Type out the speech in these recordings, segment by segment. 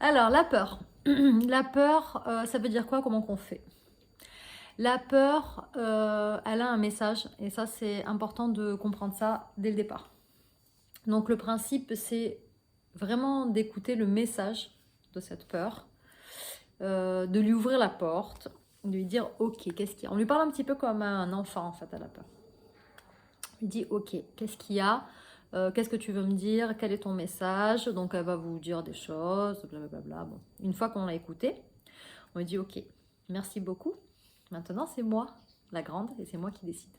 Alors, la peur. La peur, ça veut dire quoi? Comment qu'on fait? La peur, elle a un message, et ça, c'est important de comprendre ça dès le départ. Donc, le principe, c'est vraiment d'écouter le message de cette peur, de lui ouvrir la porte, de lui dire, ok, qu'est-ce qu'il y a? On lui parle un petit peu comme un enfant, en fait, à la peur. Il dit, ok, qu'est-ce qu'il y a? Qu'est-ce que tu veux me dire? Quel est ton message? Donc, elle va vous dire des choses, blablabla. Bon. Une fois qu'on l'a écouté, on lui dit, ok, merci beaucoup. Maintenant, c'est moi, la grande, et c'est moi qui décide.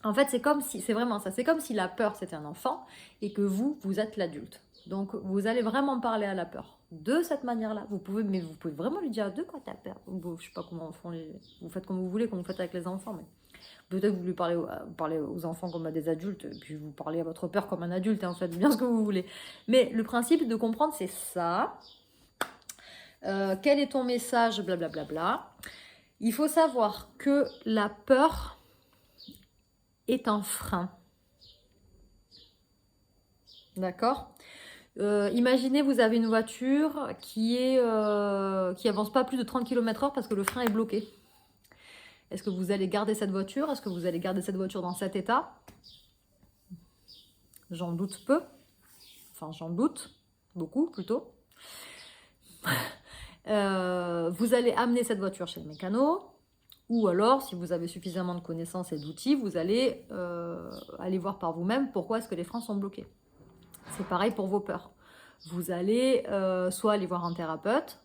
En fait, c'est comme si, c'est vraiment ça, c'est comme si la peur, c'était un enfant, et que vous êtes l'adulte. Donc, vous allez vraiment parler à la peur de cette manière-là. Mais vous pouvez vraiment lui dire de quoi t'as peur. Bon, je sais pas comment font vous faites comme vous voulez, comme vous faites avec les enfants, mais peut-être que vous lui parlez, parlez aux enfants comme à des adultes, puis vous parlez à votre peur comme un adulte, et en faites bien ce que vous voulez. Mais le principe de comprendre, c'est ça. Quel est ton message, blablabla. Bla, bla, bla. Il faut savoir que la peur est un frein. D'accord? Imaginez, vous avez une voiture qui avance pas plus de 30 km/h parce que le frein est bloqué. Est-ce que vous allez garder cette voiture? Est-ce que vous allez garder cette voiture dans cet état? J'en doute peu. Enfin, j'en doute beaucoup plutôt. Vous allez amener cette voiture chez le mécano. Ou alors, si vous avez suffisamment de connaissances et d'outils, vous allez aller voir par vous-même pourquoi est-ce que les freins sont bloqués. C'est pareil pour vos peurs. Vous allez soit aller voir un thérapeute,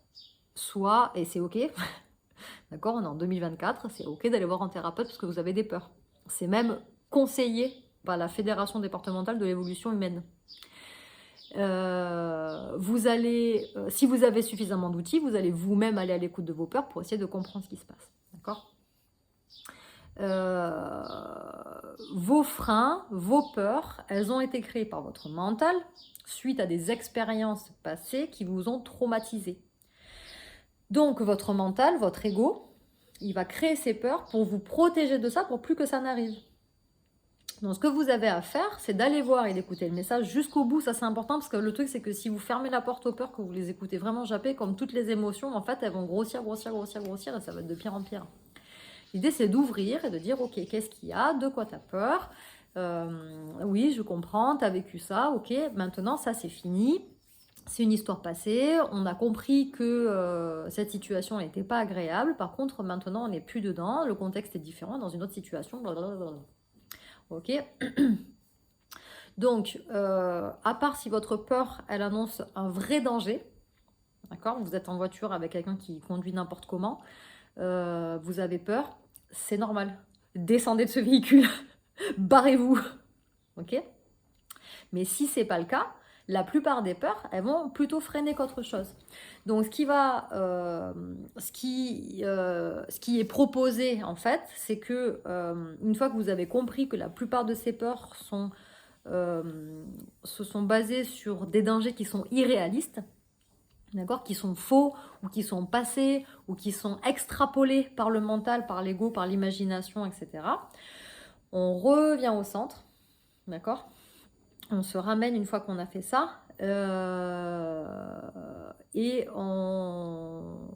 soit, et c'est ok, d'accord, on est en 2024, c'est ok d'aller voir un thérapeute parce que vous avez des peurs. C'est même conseillé par la Fédération départementale de l'évolution humaine. Vous allez, si vous avez suffisamment d'outils, vous allez vous-même aller à l'écoute de vos peurs pour essayer de comprendre ce qui se passe. D'accord? Vos freins, vos peurs, elles ont été créées par votre mental suite à des expériences passées qui vous ont traumatisé. Donc votre mental, votre ego, il va créer ces peurs pour vous protéger de ça, pour plus que ça n'arrive. Donc ce que vous avez à faire, c'est d'aller voir et d'écouter le message jusqu'au bout. Ça, c'est important parce que le truc, c'est que si vous fermez la porte aux peurs, que vous les écoutez vraiment japper, comme toutes les émotions, en fait, elles vont grossir, grossir, grossir, grossir, et ça va être de pire en pire. L'idée, c'est d'ouvrir et de dire, ok, qu'est-ce qu'il y a? De quoi tu as peur? Oui, je comprends, tu as vécu ça, ok, maintenant, ça, c'est fini. C'est une histoire passée, on a compris que cette situation n'était pas agréable. Par contre, maintenant, on n'est plus dedans, le contexte est différent, dans une autre situation, blablabla. Ok. Donc, à part si votre peur, elle annonce un vrai danger, d'accord? Vous êtes en voiture avec quelqu'un qui conduit n'importe comment, vous avez peur, c'est normal. Descendez de ce véhicule, barrez-vous, ok? Mais si c'est pas le cas, la plupart des peurs, elles vont plutôt freiner qu'autre chose. Donc, ce qui est proposé en fait, c'est que une fois que vous avez compris que la plupart de ces peurs se sont basées sur des dangers qui sont irréalistes, d'accord, qui sont faux ou qui sont passés ou qui sont extrapolés par le mental, par l'ego, par l'imagination, etc. On revient au centre, d'accord? On se ramène une fois qu'on a fait ça et on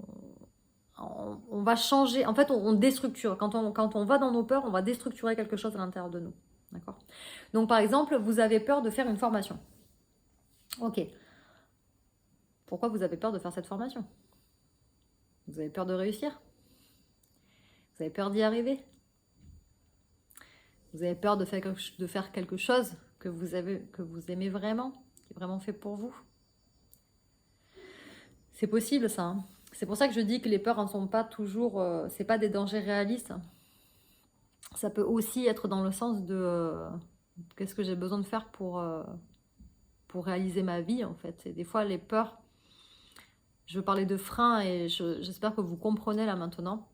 va changer. En fait, on déstructure. Quand on va dans nos peurs, on va déstructurer quelque chose à l'intérieur de nous. D'accord? Donc, par exemple, vous avez peur de faire une formation. Ok. Pourquoi vous avez peur de faire cette formation? Vous avez peur de réussir? Vous avez peur d'y arriver? Vous avez peur de faire quelque chose que vous aimez vraiment, qui est vraiment fait pour vous? C'est possible ça. Hein. C'est pour ça que je dis que les peurs ne sont pas toujours, c'est pas des dangers réalistes. Ça peut aussi être dans le sens de qu'est-ce que j'ai besoin de faire pour réaliser ma vie en fait. Et des fois les peurs, je veux parler de freins et j'espère que vous comprenez là maintenant.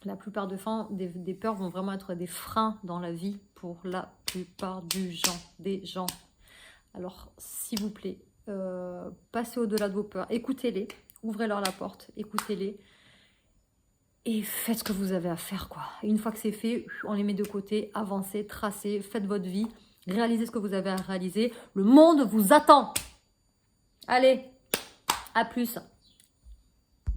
La plupart des peurs vont vraiment être des freins dans la vie pour la plupart des gens. Alors s'il vous plaît, passez au-delà de vos peurs, écoutez-les, ouvrez-leur la porte, écoutez-les. Et faites ce que vous avez à faire, quoi. Et une fois que c'est fait, on les met de côté, avancez, tracez, faites votre vie, réalisez ce que vous avez à réaliser. Le monde vous attend. Allez, À plus.